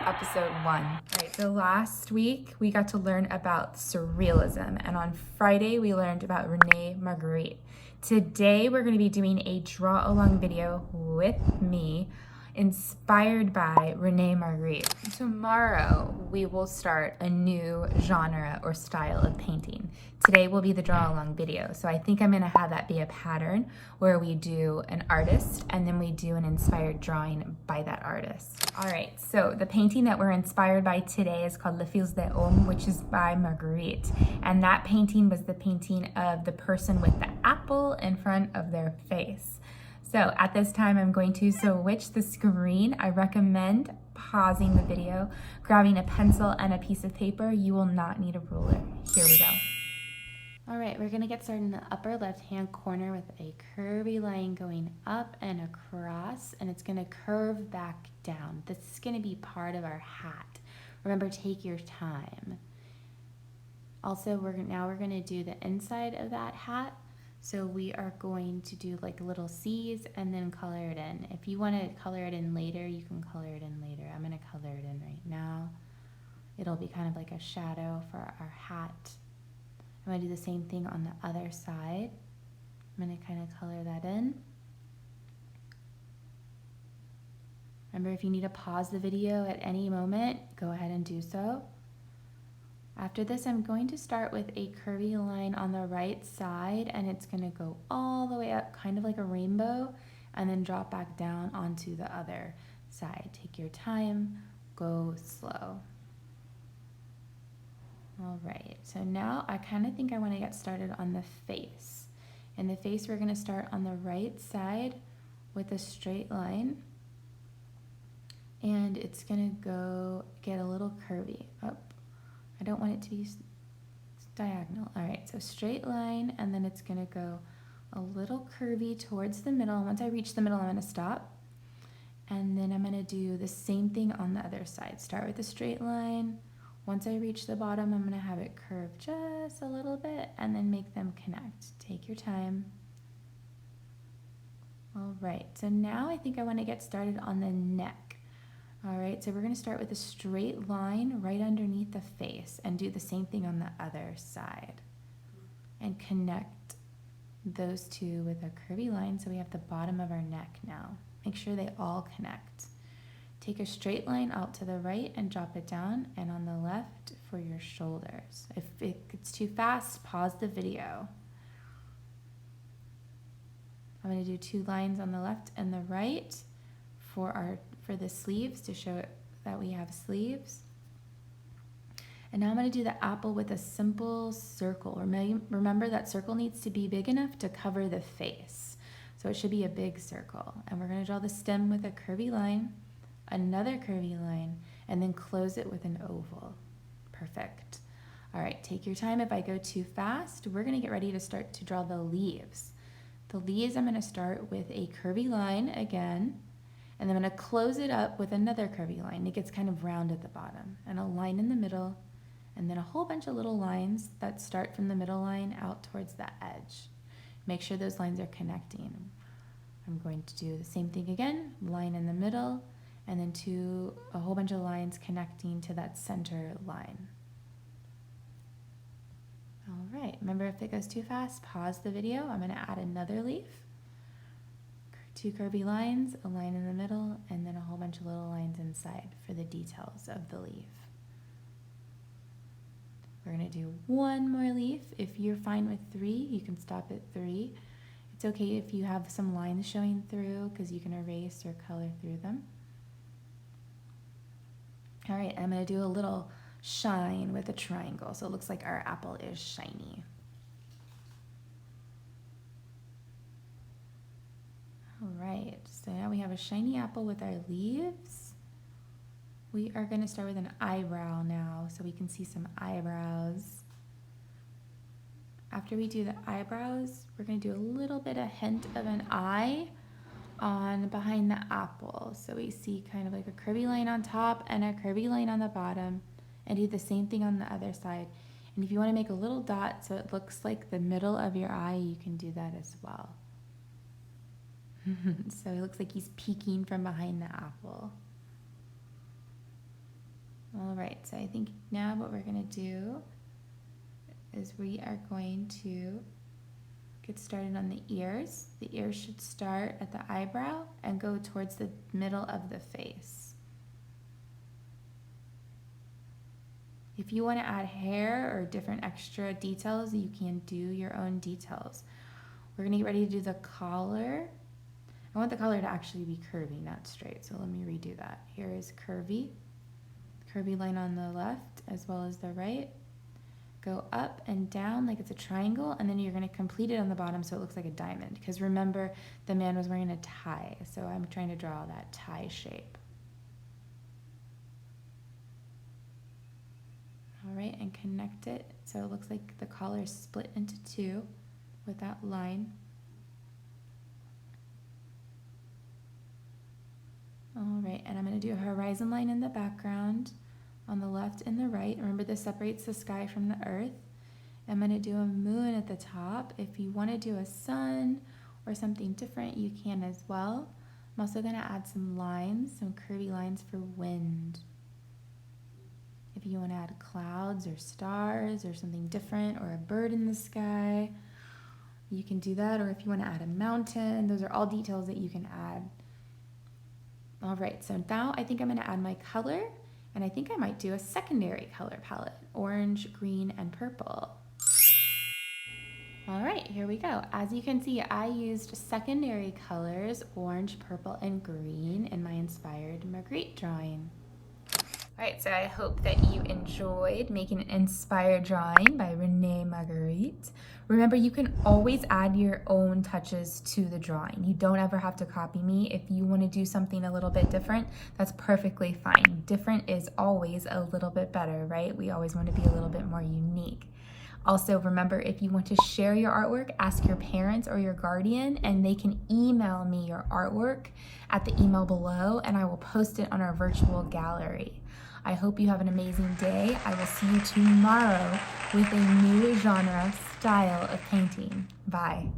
episode 1. All right, so last week we got to learn about Surrealism, and on Friday we learned about Rene Magritte. Today we're going to be doing a draw along video with me inspired by Rene Magritte. Tomorrow we will start a new genre or style of painting. Today will be the draw along video, so I think I'm going to have that be a pattern where we do an artist and then we do an inspired drawing by that artist. All right, so the painting that we're inspired by today is called Les Fils des Hommes, which is by Magritte, and that painting was the painting of the person with the apple in front of their face. So at this time, I'm going to switch the screen. I recommend pausing the video, grabbing a pencil and a piece of paper. You will not need a ruler. Here we go. All right, we're gonna get started in the upper left-hand corner with a curvy line going up and across, and it's gonna curve back down. This is gonna be part of our hat. Remember, take your time. Also, now we're gonna do the inside of that hat. So we are going to do like little C's and then color it in. If you want to color it in later, you can color it in later. I'm going to color it in right now. It'll be kind of like a shadow for our hat. I'm going to do the same thing on the other side. I'm going to kind of color that in. Remember, if you need to pause the video at any moment, go ahead and do so. After this, I'm going to start with a curvy line on the right side, and it's going to go all the way up, kind of like a rainbow, and then drop back down onto the other side. Take your time, go slow. All right, so now I kind of think I want to get started on the face. In the face, we're going to start on the right side with a straight line, and it's going to go get a little curvy up. I don't want it to be diagonal. All right, so straight line, and then it's gonna go a little curvy towards the middle. Once I reach the middle, I'm gonna stop. And then I'm gonna do the same thing on the other side. Start with a straight line. Once I reach the bottom, I'm gonna have it curve just a little bit and then make them connect. Take your time. All right, so now I think I wanna get started on the neck. All right, so we're going to start with a straight line right underneath the face and do the same thing on the other side. And connect those two with a curvy line so we have the bottom of our neck now. Make sure they all connect. Take a straight line out to the right and drop it down, and on the left for your shoulders. If it's too fast, pause the video. I'm going to do 2 lines on the left and the right for the sleeves to show that we have sleeves. And now I'm going to do the apple with a simple circle. Remember that circle needs to be big enough to cover the face. So it should be a big circle. And we're going to draw the stem with a curvy line, another curvy line, and then close it with an oval. Perfect. All right, take your time. If I go too fast, we're going to get ready to start to draw the leaves. The leaves, I'm going to start with a curvy line again. And then I'm going to close it up with another curvy line. It gets kind of round at the bottom. And a line in the middle, and then a whole bunch of little lines that start from the middle line out towards the edge. Make sure those lines are connecting. I'm going to do the same thing again, line in the middle, and then a whole bunch of lines connecting to that center line. All right, remember, if it goes too fast, pause the video. I'm going to add another leaf. 2 curvy lines, a line in the middle, and then a whole bunch of little lines inside for the details of the leaf. We're going to do 1 more leaf. If you're fine with 3, you can stop at 3. It's okay if you have some lines showing through because you can erase or color through them. All right, I'm going to do a little shine with a triangle, so it looks like our apple is shiny. All right, so now we have a shiny apple with our leaves. We are going to start with an eyebrow now, so we can see some eyebrows. After we do the eyebrows, we're going to do a little bit, a hint of an eye on behind the apple. So we see kind of like a curvy line on top and a curvy line on the bottom, and do the same thing on the other side. And if you want to make a little dot so it looks like the middle of your eye, you can do that as well. So it looks like he's peeking from behind the apple. All right, so I think now what we're gonna do is we are going to get started on the ears. The ears should start at the eyebrow and go towards the middle of the face. If you want to add hair or different extra details, you can do your own details. We're going to get ready to do the collar. I want the collar to actually be curvy, not straight, so let me redo that. Here is curvy line on the left as well as the right. Go up and down like it's a triangle, and then you're going to complete it on the bottom so it looks like a diamond, because remember the man was wearing a tie, so I'm trying to draw that tie shape. All right, and connect it so it looks like the collar is split into two with that line. All right, and I'm going to do a horizon line in the background on the left and the right. Remember, this separates the sky from the earth. I'm going to do a moon at the top. If you want to do a sun or something different, you can as well. I'm also going to add some lines, some curvy lines for wind. If you want to add clouds or stars or something different, or a bird in the sky, you can do that. Or if you want to add a mountain, those are all details that you can add. All right, so now I think I'm going to add my color, and I think I might do a secondary color palette, orange, green, and purple. All right, here we go. As you can see, I used secondary colors, orange, purple, and green in my inspired Magritte drawing. All right, so I hope that you enjoyed making an inspired drawing by Rene Magritte. Remember, you can always add your own touches to the drawing. You don't ever have to copy me. If you want to do something a little bit different, that's perfectly fine. Different is always a little bit better, right? We always want to be a little bit more unique. Also, remember, if you want to share your artwork, ask your parents or your guardian, and they can email me your artwork at the email below, and I will post it on our virtual gallery. I hope you have an amazing day. I will see you tomorrow with a new genre style of painting. Bye.